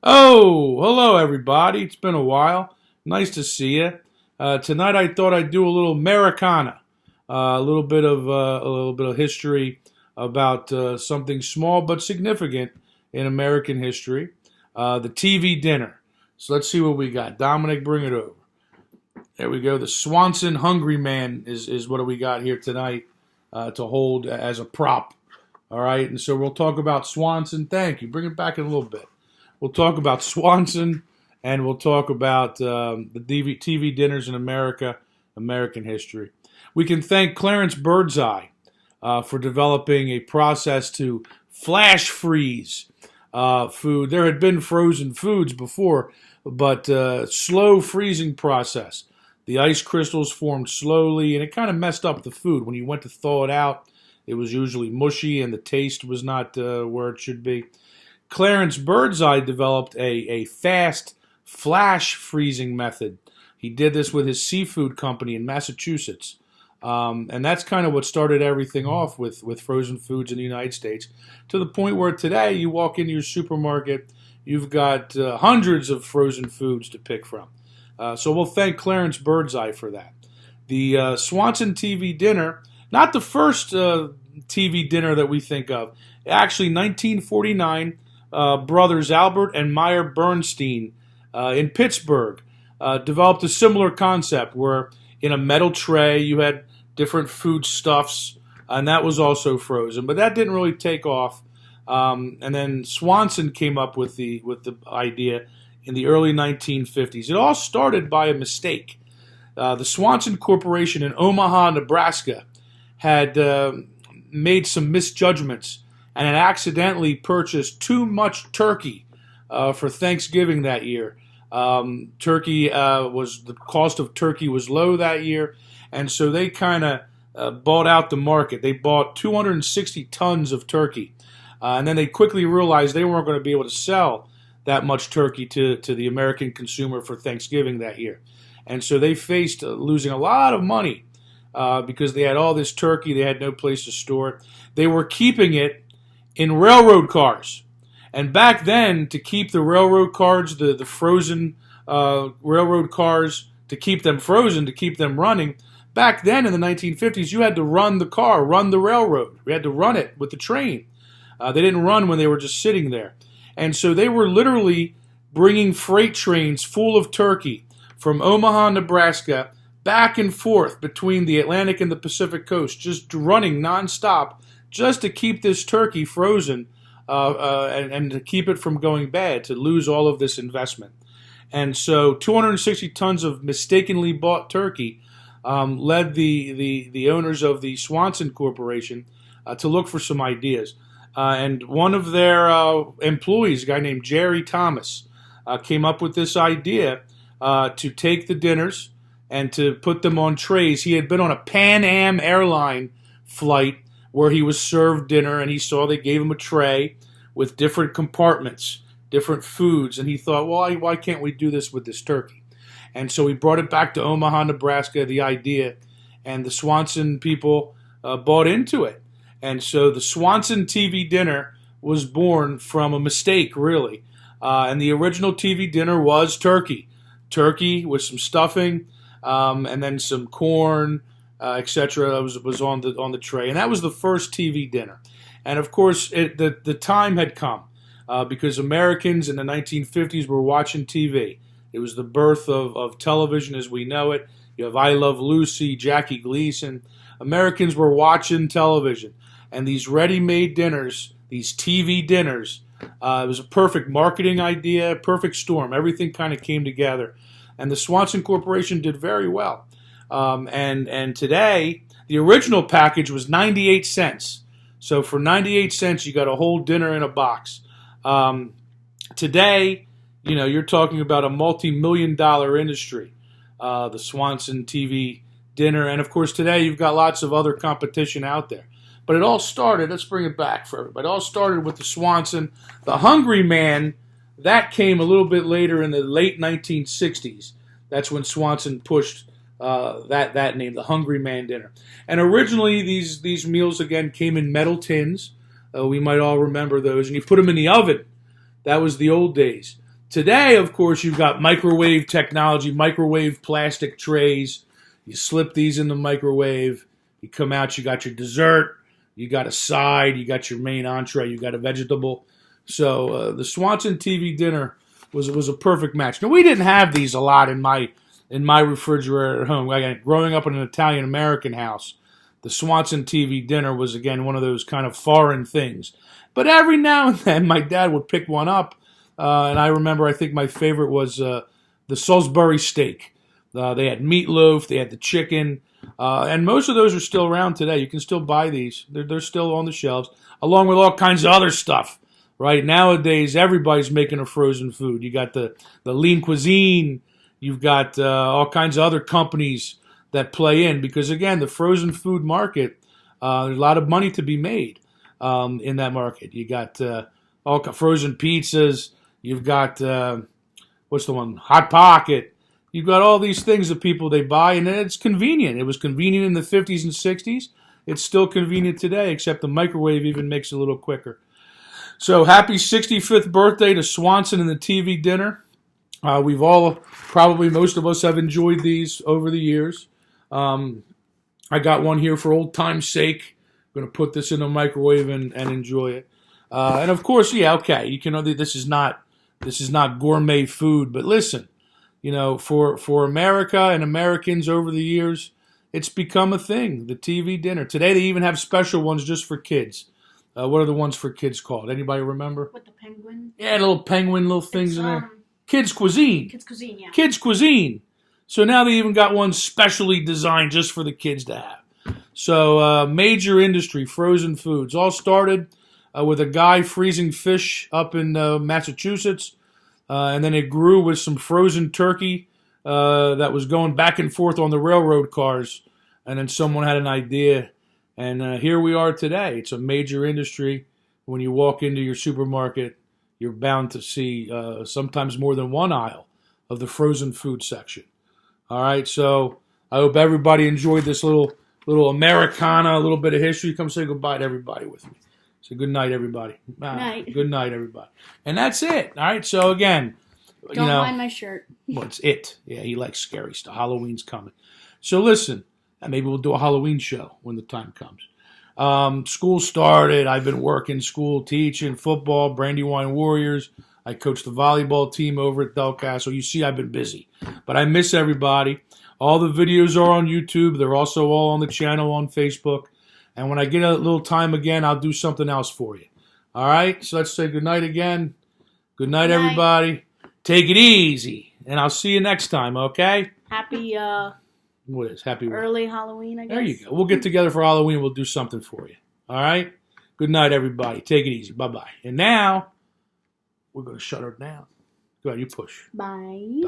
Oh, hello everybody. It's been a while. Nice to see you. Tonight I thought I'd do a little Americana, a little bit of history about something small but significant in American history, the TV dinner. So let's see what we got. Dominic, bring it over. There we go. The Swanson Hungry Man is what we got here tonight to hold as a prop. All right, and so we'll talk about Swanson. Thank you. Bring it back in a little bit. We'll talk about Swanson, and we'll talk about the TV dinners in America, American history. We can thank Clarence Birdseye for developing a process to flash freeze food. There had been frozen foods before, but slow freezing process. The ice crystals formed slowly, and it kind of messed up the food. When you went to thaw it out, it was usually mushy, and the taste was not where it should be. Clarence Birdseye developed a fast flash freezing method. He did this with his seafood company in Massachusetts. And that's kind of what started everything off with frozen foods in the United States, to the point where today you walk into your supermarket, you've got hundreds of frozen foods to pick from. So we'll thank Clarence Birdseye for that. The Swanson TV dinner, not the first TV dinner that we think of. Actually, 1949, brothers Albert and Meyer Bernstein in Pittsburgh developed a similar concept where in a metal tray you had different foodstuffs, and that was also frozen. But that didn't really take off. And then Swanson came up with the idea in the early 1950s. It all started by a mistake. The Swanson Corporation in Omaha, Nebraska, had made some misjudgments and had accidentally purchased too much turkey for Thanksgiving that year. The cost of turkey was low that year, and so they kind of bought out the market. They bought 260 tons of turkey, and then they quickly realized they weren't going to be able to sell that much turkey to the American consumer for Thanksgiving that year. And so they faced losing a lot of money because they had all this turkey. They had no place to store it. They were keeping it in railroad cars. And back then, to keep the railroad cars, the frozen railroad cars, to keep them frozen, to keep them running, back then in the 1950s, you had to run the car, run the railroad. You had to run it with the train. They didn't run when they were just sitting there. And so they were literally bringing freight trains full of turkey from Omaha, Nebraska, back and forth between the Atlantic and the Pacific coast, just running nonstop, just to keep this turkey frozen and to keep it from going bad, to lose all of this investment. And so 260 tons of mistakenly bought turkey led the owners of the Swanson Corporation to look for some ideas. And one of their employees, a guy named Jerry Thomas, came up with this idea to take the dinners and to put them on trays. He had been on a Pan Am airline flight where he was served dinner, and he saw they gave him a tray with different compartments, different foods, and he thought, well, why can't we do this with this turkey? And so he brought it back to Omaha, Nebraska, the idea, and the Swanson people bought into it. And so the Swanson TV dinner was born from a mistake, really. And the original TV dinner was turkey. Turkey with some stuffing, and then some corn, etc. was on the tray. And that was the first TV dinner. And of course, the time had come because Americans in the 1950s were watching TV. It was the birth of television as we know it. You have I Love Lucy, Jackie Gleason. Americans were watching television. And these ready-made dinners, these TV dinners, it was a perfect marketing idea, perfect storm. Everything kind of came together. And the Swanson Corporation did very well. And today, the original package was 98 cents. So for 98 cents, you got a whole dinner in a box. Today, you're talking about a multi-million-dollar industry, the Swanson TV dinner. And of course, today you've got lots of other competition out there. But it all started, let's bring it back for everybody. It all started with the Swanson. The Hungry Man, that came a little bit later in the late 1960s. That's when Swanson pushed that name, the Hungry Man dinner. And originally, these meals, again, came in metal tins. We might all remember those. And you put them in the oven. That was the old days. Today, of course, you've got microwave technology, microwave plastic trays. You slip these in the microwave. You come out, you got your dessert, you got a side, you got your main entree, you got a vegetable. So the Swanson TV dinner was a perfect match. Now, we didn't have these a lot in my refrigerator at home. Again, growing up in an Italian American house, the Swanson TV dinner was, again, one of those kind of foreign things. But every now and then, my dad would pick one up, and I remember, I think my favorite was the Salisbury steak. They had meatloaf, they had the chicken, and most of those are still around today. You can still buy these. They're still on the shelves, along with all kinds of other stuff. Right? Nowadays, everybody's making a frozen food. You got the Lean Cuisine. You've got all kinds of other companies that play in because, again, the frozen food market, there's a lot of money to be made in that market. You got all frozen pizzas. You've got, what's the one? Hot Pocket. You've got all these things that people, they buy, and it's convenient. It was convenient in the 50s and 60s. It's still convenient today, except the microwave even makes it a little quicker. So happy 65th birthday to Swanson and the TV dinner. We've all, probably most of us, have enjoyed these over the years. I got one here for old time's sake. I'm going to put this in the microwave and enjoy it. And of course, yeah, okay, you can know that this is not gourmet food, but listen, you know, for America and Americans over the years, it's become a thing. The TV dinner today, they even have special ones just for kids. What are the ones for kids called? Anybody remember? With the penguin? Yeah, little penguin, little things in there. Kids Cuisine. Kids Cuisine, yeah. Kids Cuisine. So now they even got one specially designed just for the kids to have. So major industry, frozen foods. All started with a guy freezing fish up in Massachusetts. And then it grew with some frozen turkey that was going back and forth on the railroad cars. And then someone had an idea. And here we are today. It's a major industry. When you walk into your supermarket, you're bound to see sometimes more than one aisle of the frozen food section. All right, so I hope everybody enjoyed this little Americana, a little bit of history. Come say goodbye to everybody with me. Say good night, everybody. Night. Good night, everybody. And that's it. All right, so again, Don't mind my shirt. Well, it's it. Yeah, he likes scary stuff. Halloween's coming. So listen. And maybe we'll do a Halloween show when the time comes. School started. I've been working school, teaching football, Brandywine Warriors. I coach the volleyball team over at Del Castle. You see, I've been busy. But I miss everybody. All the videos are on YouTube. They're also all on the channel on Facebook. And when I get a little time again, I'll do something else for you. All right? So let's say goodnight again. Good night, everybody. Take it easy. And I'll see you next time, okay? Happy... What is happy early Halloween, I guess. There you go. We'll get together for Halloween. We'll do something for you. All right? Good night, everybody. Take it easy. Bye-bye. And now, we're going to shut her down. Go ahead. You push. Bye.